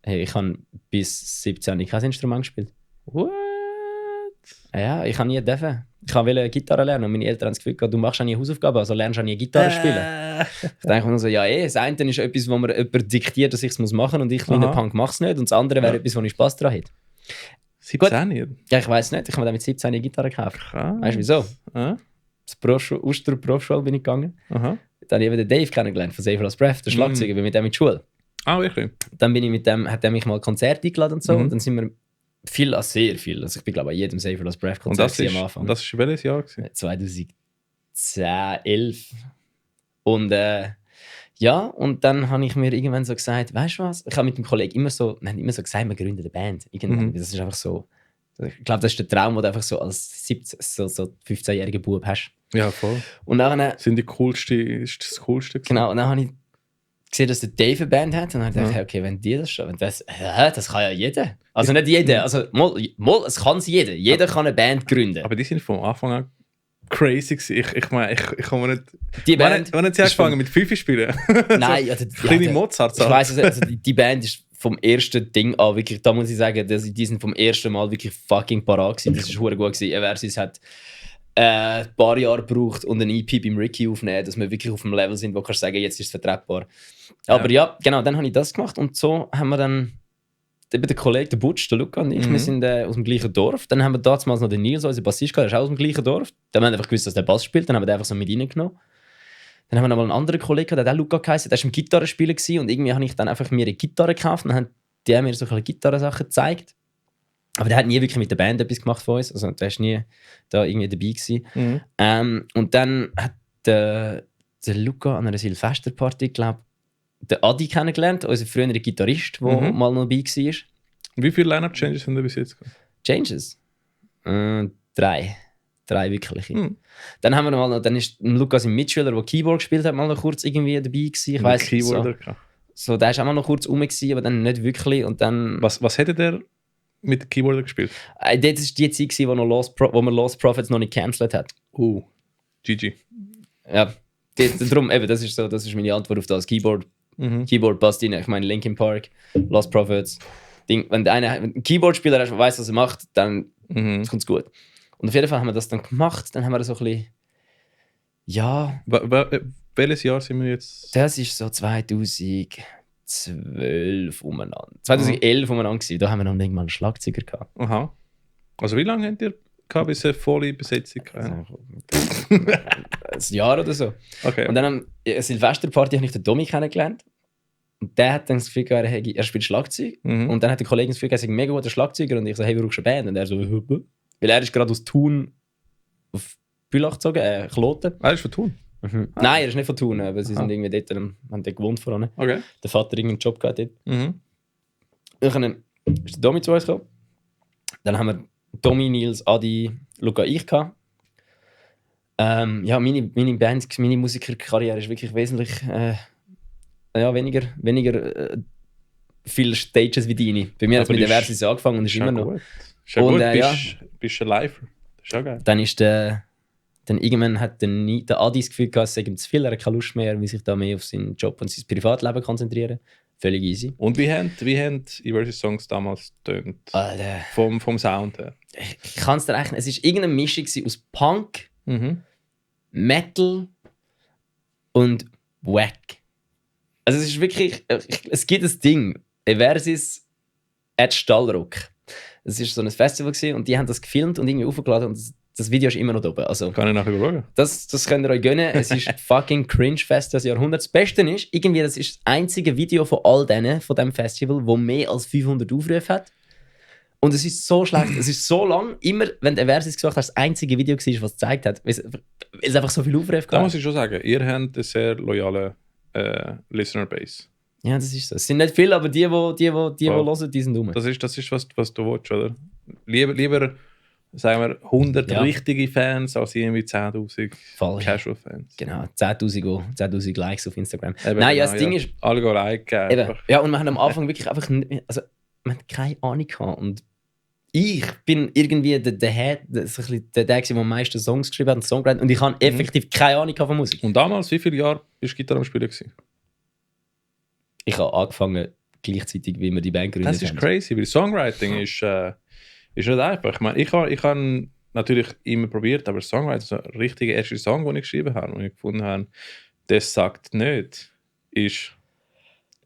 Hey, ich habe bis 17 kein Instrument gespielt. What? Ja, ich habe nie dürfen. Ich wollte Gitarre lernen und meine Eltern haben das Gefühl gehabt, du machst auch nie Hausaufgaben, also lernst du auch nie Gitarre spielen. Ich denke mir so, das eine ist etwas, wo mir jemand diktiert, dass ich es machen muss und ich, kleiner Punk, mache es nicht. Und das andere wäre etwas, wo ich Spass daran hätte. 17 Jahre? Ja, ich weiss nicht. Ich habe mir dann mit 17 eine Gitarre gekauft. Krass. Weißt du wieso? Ah? Zur Uster Berufsschule bin ich gegangen. Aha. Dann habe ich eben den Dave kennengelernt von Save Lost Breath, der Schlagzeuger, bin mit dem in die Schule. Ah, wirklich? Dann bin ich mit dem, hat er mich mal Konzert eingeladen und so. Und dann sind wir sehr viel. Also ich bin glaube ich an jedem Save Lost Breath Konzert am Anfang. Und das war welches Jahr? 2010, 11. Und und dann habe ich mir irgendwann so gesagt, weißt du was? Ich habe mit dem Kollegen immer so gesagt, wir gründen eine Band. Irgendwann. Das ist einfach so. Ich glaube, das ist der Traum, den du einfach so als 17, so 15-jähriger Bub hast. Ja, voll. Und dann ist das Coolste gewesen? Genau, und dann habe ich gesehen, dass der Dave eine Band hat. Und dann dachte ich, okay, wenn die das schon, das kann ja jeder. Also nicht jeder, also es kann es jeder. Jeder kann eine Band gründen. Aber die sind von Anfang an crazy gewesen. Ich meine, ich komme nicht... Die Band... Wann haben sie angefangen mit Fifi spielen? Nein, kleine Mozart. Ich weiss, also die Band ist vom ersten Ding an wirklich, da muss ich sagen, die sind vom ersten Mal wirklich fucking parat gewesen. Das ist verdammt gut gewesen. Versus hat ein paar Jahre gebraucht und ein EP beim Ricky aufnehmen, dass wir wirklich auf dem Level sind, wo du sagen, jetzt ist es vertretbar. Aber ja, genau, dann habe ich das gemacht und so haben wir dann eben der Kollege, der Butch, der Luca und ich, wir sind aus dem gleichen Dorf. Dann haben wir damals noch den Nils, unser Bassist, der ist auch aus dem gleichen Dorf. Dann haben wir einfach gewusst, dass der Bass spielt, dann haben wir den einfach so mit reingenommen. Dann haben wir noch mal einen anderen Kollegen, der hat auch Luca geheißen, der war im Gitarrenspieler und irgendwie habe ich dann einfach mir eine Gitarre gekauft und dann haben die mir so ein bisschen Gitarrensachen gezeigt. Aber der hat nie wirklich mit der Band etwas gemacht von uns, also der war nie da irgendwie dabei gewesen. Und dann hat der Luca an einer Silvesterparty, glaube ich, den Adi kennengelernt, unser früherer Gitarrist, der mal noch dabei war. Wie viele Line-Up-Changes haben wir bis jetzt gehabt? Changes? 3. 3 wirkliche. Dann haben wir noch, dann ist Lukas, sein Mitschüler, der Keyboard gespielt hat, mal noch kurz irgendwie dabei gewesen. Ich weiss so, der war auch mal noch kurz rum gewesen, aber dann nicht wirklich. Und dann... Was hätte der mit Keyboarder gespielt? Das war die Zeit, wo man Lost Prophets noch nicht cancelled hat. GG. Ja, darum, eben, das ist meine Antwort auf das. Keyboard passt rein. Ich meine, Linkin Park, Lost Prophets. Wenn ein Keyboard-Spieler weiss, was er macht, dann kommt es gut. Und auf jeden Fall haben wir das dann gemacht. Dann haben wir so ein bisschen... Ja... Welches Jahr sind wir jetzt? Das ist so 2012 umeinander. 2011 umeinander gewesen. Da haben wir noch nicht mal einen Schlagzeuger gehabt. Aha. Also wie lange habt ihr gehabt, bis eine volle Besetzung kam? Ein Jahr oder so. Okay. Und dann an einer Silvesterparty habe ich den Domi kennengelernt. Und der hat dann das Gefühl gehabt, er spielt Schlagzeug. Und dann hat der Kollege das Gefühl gehabt, er ist ein mega guter Schlagzeuger. Und ich so, hey, wir brauchen eine Band. Und er so, weil er ist gerade aus Thun auf Bülach gezogen, Kloten. Er ist von Thun? Nein, er ist nicht von Thun, aber sie sind irgendwie dort, haben dort gewohnt vorne. Okay. Der Vater irgendeinen Job gehabt dort. Dann ist der Domi zu uns gekommen. Dann haben wir Domi, Nils, Adi, Luca, ich gehabt. Ja, meine Band, meine Musikerkarriere ist wirklich wesentlich weniger viele Stages wie deine. Bei mir hat es mit der Versus angefangen und ist immer noch. Ist ja gut, bist ein Lifer. Das ist auch geil. Dann irgendwann hat der Adi das Gefühl gehabt, es sei ihm zu viel, er hat keine Lust mehr, will sich da mehr auf seinen Job und sein Privatleben konzentrieren. Völlig easy. Und wie haben Eversis Songs damals getönt? Vom Sound her? Ich kann es dir eigentlich nicht. Es war irgendeine Mischung aus Punk, Metal und Wack. Also es ist wirklich, es gibt ein Ding, Eversis at Stallrock. Es war so ein Festival gewesen, und die haben das gefilmt und irgendwie aufgeladen und das Video ist immer noch da oben. Also, kann ich nachher schauen? Das könnt ihr euch gönnen. Es ist fucking Cringe-Fest des Jahrhunderts. Das Beste ist, irgendwie, das ist das einzige Video von all denen, von diesem Festival, das mehr als 500 Aufrufe hat. Und es ist so schlecht, es ist so lang, immer, wenn der Versus gesagt hat, das einzige Video war, was es gezeigt hat, weil es einfach so viel Aufrufe gab. Da muss ich schon sagen, ihr habt eine sehr loyale Listener-Base. Ja, das ist so. Es sind nicht viele, aber die hören, die sind dumm. Das ist was du willst, oder? Lieber sagen wir 100 richtige Fans als irgendwie 10'000 Casual-Fans. Genau, 10'000 Likes auf Instagram. Eben, nein, das Ding ist... Alle gehen liken. Ja, und wir haben am Anfang wirklich einfach... Also, wir hatten keine Ahnung gehabt. Und ich bin irgendwie der der am meisten Songs geschrieben hat und Songwriter. Und ich habe effektiv keine Ahnung von Musik. Und damals, wie viele Jahre bist du Gitarre am Spielen gewesen? Ich habe angefangen, gleichzeitig, wie wir die Band gegründet haben. Das ist crazy, weil Songwriting ist nicht einfach. Ich meine, ich habe natürlich immer probiert, aber Songwriting, so ein richtiger erster Song, den ich geschrieben habe, und ich gefunden habe, das sagt nicht, ist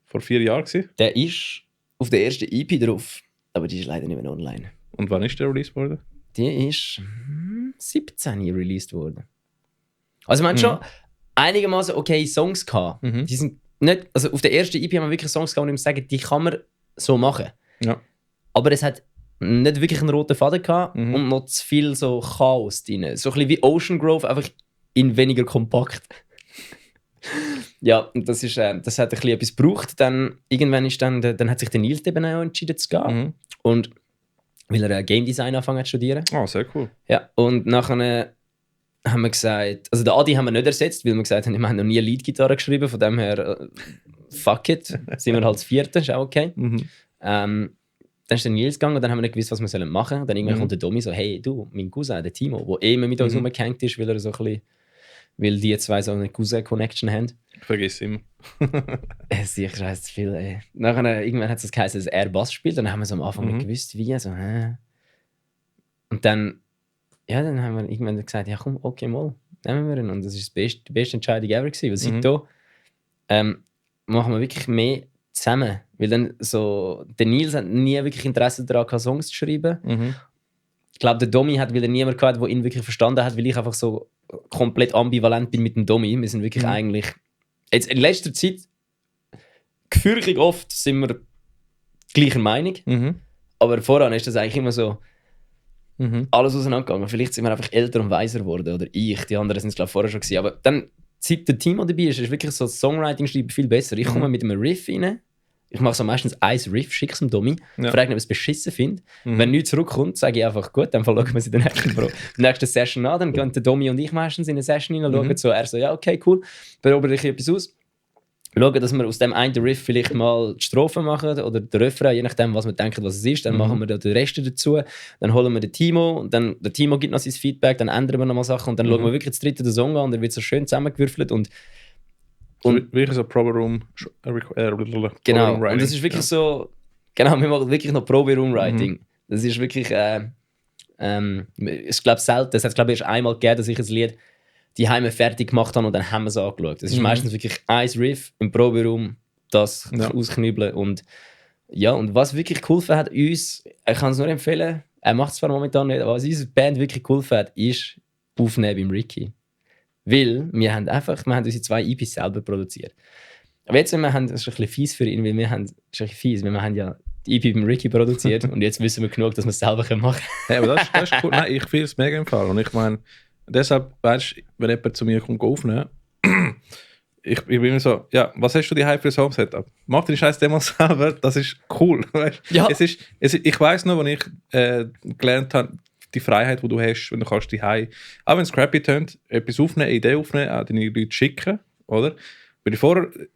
vor 4 Jahren gewesen. Der ist auf der ersten EP drauf, aber die ist leider nicht mehr online. Und wann ist der released worden? Die ist 17 released worden. Also man hat schon einigermaßen okay Songs gehabt. Die sind nicht, also auf der ersten EP haben wir wirklich Songs gehabt, und ich sagen, die kann man so machen. Ja. Aber es hat nicht wirklich einen roten Faden gehabt und noch zu viel so Chaos drin. So ein bisschen wie Ocean Grove, einfach in weniger kompakt. Ja, und das hat ein bisschen etwas gebraucht. Dann, irgendwann dann hat sich der Nils eben auch entschieden zu gehen. Und weil er Game Design angefangen hat zu studieren. Oh, sehr cool. Ja, und nachher haben wir gesagt, also den Adi haben wir nicht ersetzt, weil wir gesagt haben, wir haben noch nie Leadgitarre geschrieben, von dem her, fuck it, sind wir halt das Vierte, ist auch okay. Dann ist der Nils gegangen und dann haben wir nicht gewusst, was wir machen sollen. Dann irgendwann kommt der Domi so, hey du, mein Cousin, der Timo, der immer mit uns rumgehängt ist, weil er so ein bisschen, weil die zwei so eine Cousin-Connection haben. Ich vergesse immer. Sicher scheiße zu viel, ey. Nachher, irgendwann hat es geheißen, dass er Bass spielt, und dann haben wir so am Anfang nicht gewusst, wie, so, Und dann haben wir irgendwann gesagt, ja komm, okay, mal, nehmen wir ihn. Und das war die beste Entscheidung ever gewesen, weil seitdem machen wir wirklich mehr zusammen. Weil dann so, der Nils hat nie wirklich Interesse daran gehabt, Songs zu schreiben. Ich glaube, der Domi hat wieder niemand gehabt, der ihn wirklich verstanden hat, weil ich einfach so komplett ambivalent bin mit dem Domi. Wir sind wirklich eigentlich, jetzt in letzter Zeit, gefühlig oft sind wir gleicher Meinung. Aber voran ist das eigentlich immer so, alles auseinandergegangen. Vielleicht sind wir einfach älter und weiser geworden. Oder ich. Die anderen sind es, glaube ich, vorher schon gewesen. Aber dann, seit der Timo dabei ist wirklich so das Songwriting-Schreiben viel besser. Ich komme mit einem Riff rein. Ich mache so meistens ein Riff, schicke es dem Domi, frage ihn, ob er es beschissen findet. Wenn nichts zurückkommt, sage ich einfach, gut, dann schauen wir es in der nächsten Session an. Dann gehen der Domi und ich meistens in eine Session rein, schauen so. Er so, ja, okay, cool. Beobachte ich etwas aus. Schauen, dass wir aus dem einen Riff vielleicht mal die Strophe machen oder den Refrain, je nachdem, was wir denken, was es ist. Dann machen wir den Rest dazu. Dann holen wir den Timo und dann der Timo gibt noch sein Feedback, dann ändern wir nochmal Sachen und dann schauen wir wirklich das dritte den Song an und er wird so schön zusammengewürfelt und wirklich so Probe Room genau, und das ist wirklich so, genau, wir machen wirklich noch Probe Room Writing. Das ist wirklich, ich glaube selten, es hat glaube ich erst einmal gegeben, dass ich ein Lied die Heime fertig gemacht habe und dann haben wir es angeschaut. Das ist meistens wirklich ein Riff im Proberaum, das ausknübeln und ja, und was wirklich geholfen hat uns, ich kann es nur empfehlen, er macht es zwar momentan nicht, aber was unsere Band wirklich geholfen hat, ist Aufnehmen beim Ricky. Weil wir haben unsere 2 EPs selber produziert. Aber jetzt, das ist ein bisschen fies für ihn, weil wir haben ja die EP beim Ricky produziert und jetzt wissen wir genug, dass wir es selber machen können. Ja, aber das ist cool. Nein, ich finde es mega im Fall. Und ich meine, deshalb, weißt du, wenn jemand zu mir kommt, aufnehmen, ich bin immer so, ja, was hast du die für das Home-Setup? Mach den Scheiß Demo selber, das ist cool. Weißt? Ja. Ich weiss noch, als ich gelernt habe, die Freiheit, die du hast, wenn du kannst die Hause, auch wenn es crappy tönt, etwas aufnehmen, eine Idee aufnehmen, auch deine Leute schicken, oder? Weil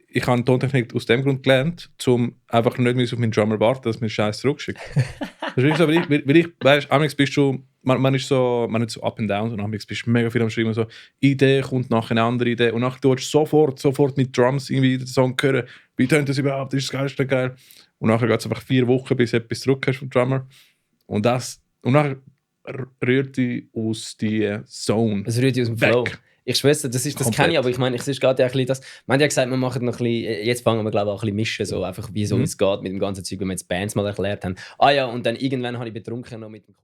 ich habe Tontechnik aus dem Grund gelernt, um einfach nicht auf meinen Drummer warten, dass mir Scheiß zurückschickt. Das ist so, weil ich weißt, amigs bist du, man ist so up and down, und amigs bist du mega viel am Schreiben, so Idee kommt nach einer anderen Idee und nachher tust du sofort mit Drums irgendwie den Song hören, wie tönt das überhaupt, ist das geilste geil. Und nachher geht es einfach 4 Wochen, bis du etwas zurück hast vom Drummer. Und nachher rührt die aus die Zone. Es rührt die aus dem Flow. Ich schwöre, das kenne ich, aber ich meine, es ist gerade ein bisschen das. Man hat ja gesagt, wir machen noch ein bisschen, jetzt fangen wir glaube ich auch ein bisschen mischen, so einfach wie so es geht mit dem ganzen Zeug, wenn wir jetzt Bands mal erklärt haben. Ah ja, und dann irgendwann habe ich betrunken noch mit dem